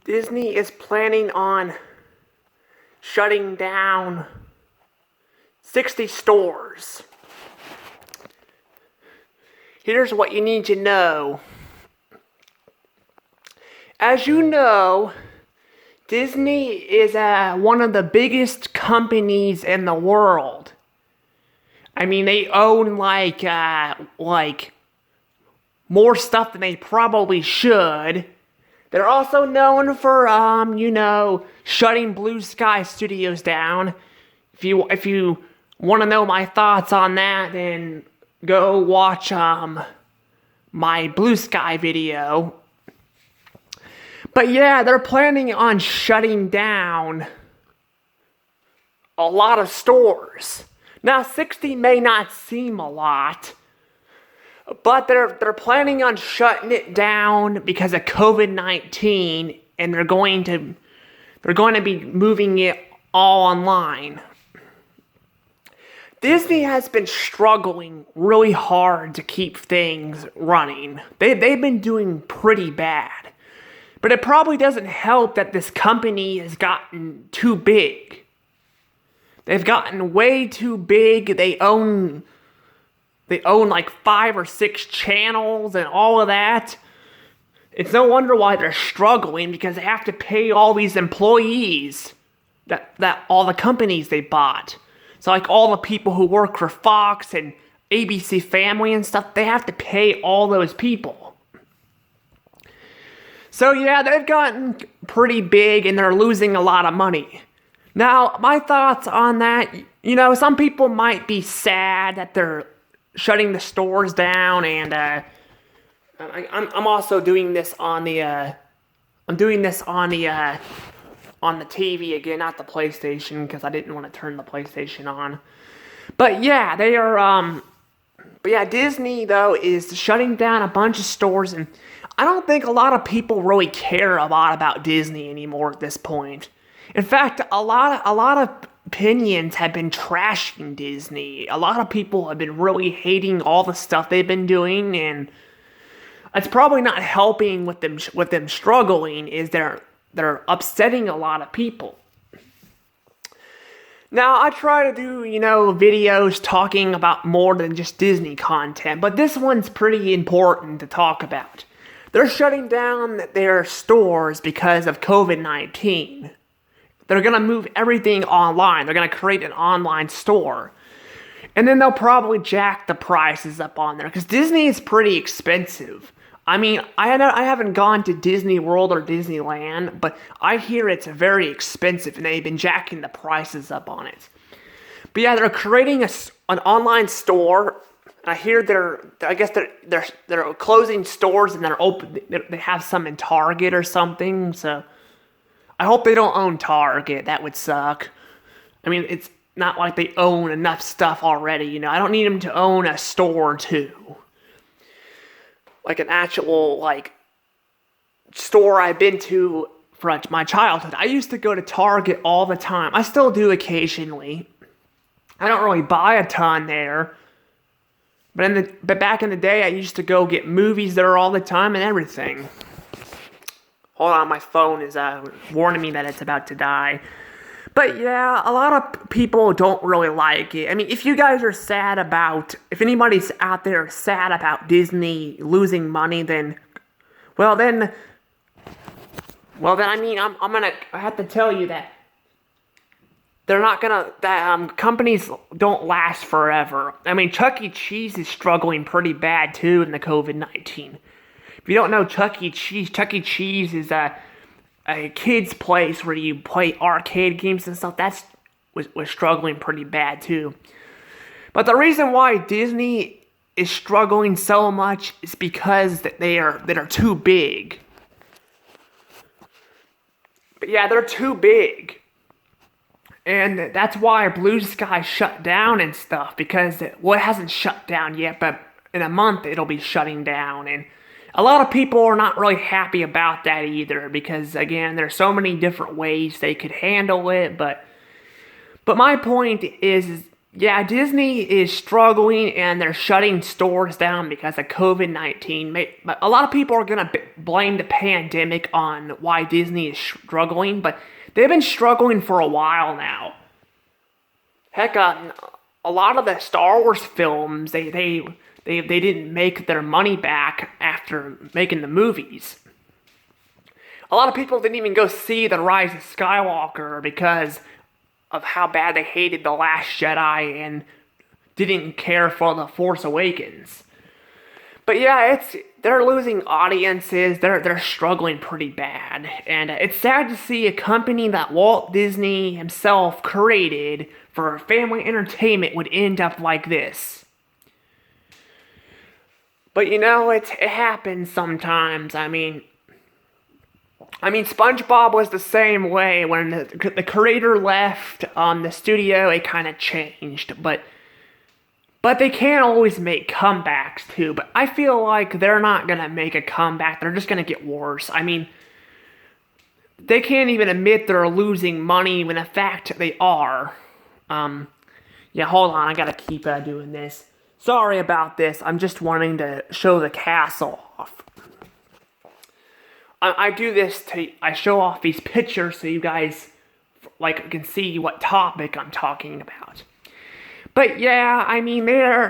Disney is planning on shutting down 60 stores. Here's what you need to know. As you know, Disney is one of the biggest companies in the world. I mean, they own like more stuff than they probably should. They're also known for, shutting Blue Sky Studios down. If you want to know my thoughts on that, then go watch my Blue Sky video. But yeah, they're planning on shutting down a lot of stores. Now, 60 may not seem a lot, but they're planning on shutting it down because of COVID-19, and they're going to be moving it all online. Disney has been struggling really hard to keep things running. They've been doing pretty bad. But it probably doesn't help that this company has gotten too big. They've gotten way too big. They own like 5 or 6 channels and all of that. It's no wonder why they're struggling, because they have to pay all these employees that all the companies they bought. So like all the people who work for Fox and ABC Family and stuff, they have to pay all those people. So yeah, they've gotten pretty big and they're losing a lot of money. Now, my thoughts on that, some people might be sad that they're shutting the stores down, and I'm also doing this on the on the TV again, not the PlayStation, because I didn't want to turn the PlayStation on. But yeah, they are Disney though is shutting down a bunch of stores, and I don't think a lot of people really care a lot about Disney anymore at this point. In fact, a lot of opinions have been trashing Disney. A lot of people have been really hating all the stuff they've been doing, and it's probably not helping with them struggling. Is they're upsetting a lot of people. Now, I try to do, videos talking about more than just Disney content, but this one's pretty important to talk about. They're shutting down their stores because of COVID-19. They're going to move everything online. They're going to create an online store. And then they'll probably jack the prices up on there, because Disney is pretty expensive. I mean, I haven't gone to Disney World or Disneyland, but I hear it's very expensive, and they've been jacking the prices up on it. But yeah, they're creating an online store. I hear they're closing stores, and they're open. They have some in Target or something. So I hope they don't own Target. That would suck. I mean, it's not like they own enough stuff already. I don't need them to own a store too. Like an actual store I've been to for my childhood. I used to go to Target all the time. I still do occasionally. I don't really buy a ton there. But back in the day, I used to go get movies there all the time and everything. Hold on, my phone is warning me that it's about to die. But yeah, a lot of people don't really like it. I mean, if you guys are if anybody's out there sad about Disney losing money, then I have to tell you that companies don't last forever. I mean, Chuck E. Cheese is struggling pretty bad too in the COVID-19. If you don't know Chuck E. Cheese is a kid's place where you play arcade games and stuff. Was struggling pretty bad too. But the reason why Disney is struggling so much is because they're too big. But yeah, they're too big. And that's why Blue Sky shut down and stuff, because it hasn't shut down yet, but in a month it'll be shutting down. And a lot of people are not really happy about that either, because again, there's so many different ways they could handle it, but my point is Yeah, Disney is struggling and they're shutting stores down because of COVID-19. But a lot of people are going to blame the pandemic on why Disney is struggling, but they've been struggling for a while now. Heck, a lot of the Star Wars films, they didn't make their money back after making the movies. A lot of people didn't even go see The Rise of Skywalker because of how bad they hated The Last Jedi and didn't care for The Force Awakens. But yeah, they're losing audiences. They're struggling pretty bad, and it's sad to see a company that Walt Disney himself created for family entertainment would end up like this. But you know, it happens sometimes. SpongeBob was the same way. When the creator left the studio, it kind of changed. But they can't always make comebacks, too. But I feel like they're not going to make a comeback. They're just going to get worse. They can't even admit they're losing money when in fact they are. Yeah, hold on. I got to keep doing this. Sorry about this. I'm just wanting to show the castle off. I do this I show off these pictures so you guys can see what topic I'm talking about. But yeah,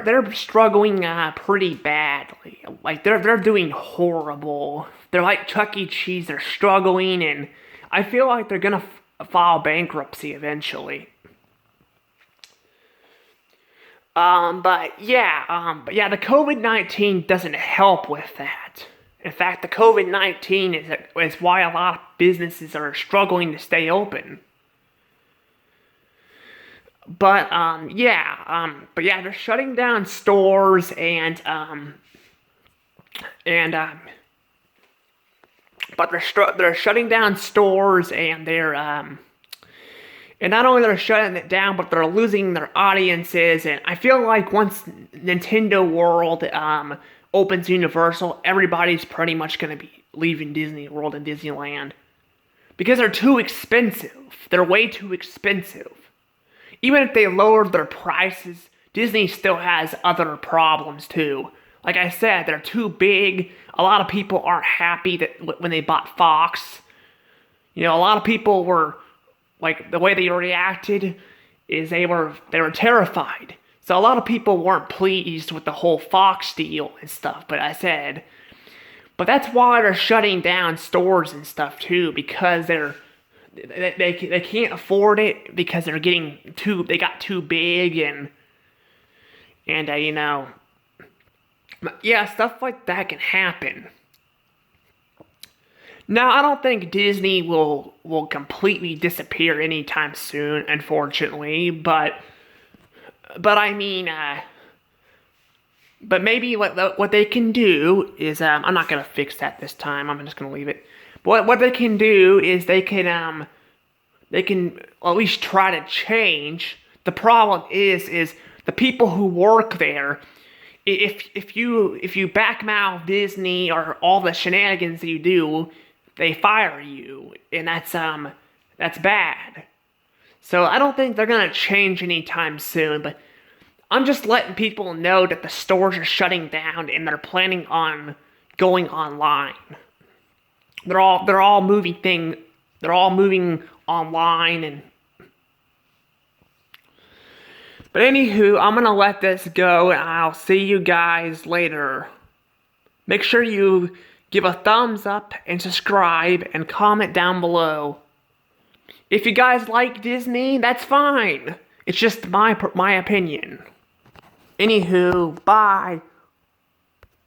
they're struggling pretty badly. They're doing horrible. They're like Chuck E. Cheese. They're struggling, and I feel like they're gonna file bankruptcy eventually. But yeah, the COVID-19 doesn't help with that. In fact, the COVID-19 is why a lot of businesses are struggling to stay open. But they're shutting down stores but they're shutting down stores and and not only they're shutting it down, but they're losing their audiences. And I feel like once Nintendo World opens Universal, everybody's pretty much going to be leaving Disney World and Disneyland. Because they're too expensive. They're way too expensive. Even if they lowered their prices, Disney still has other problems too. Like I said, they're too big. A lot of people aren't happy that when they bought Fox. A lot of people were, the way they reacted is they were terrified. So a lot of people weren't pleased with the whole Fox deal and stuff, but that's why they're shutting down stores and stuff too, because they can't afford it because they got too big and stuff like that can happen. Now, I don't think Disney will completely disappear anytime soon, unfortunately, but maybe what they can do is, I'm not gonna fix that this time. I'm just gonna leave it. But what they can do is they can at least try to change. The problem is the people who work there. If you backmouth Disney or all the shenanigans that you do, they fire you, and that's bad. So I don't think they're gonna change anytime soon, but I'm just letting people know that the stores are shutting down and they're planning on going online. They're all moving online But anywho, I'm gonna let this go and I'll see you guys later. Make sure you give a thumbs up and subscribe and comment down below. If you guys like Disney, that's fine. It's just my opinion. Anywho, bye.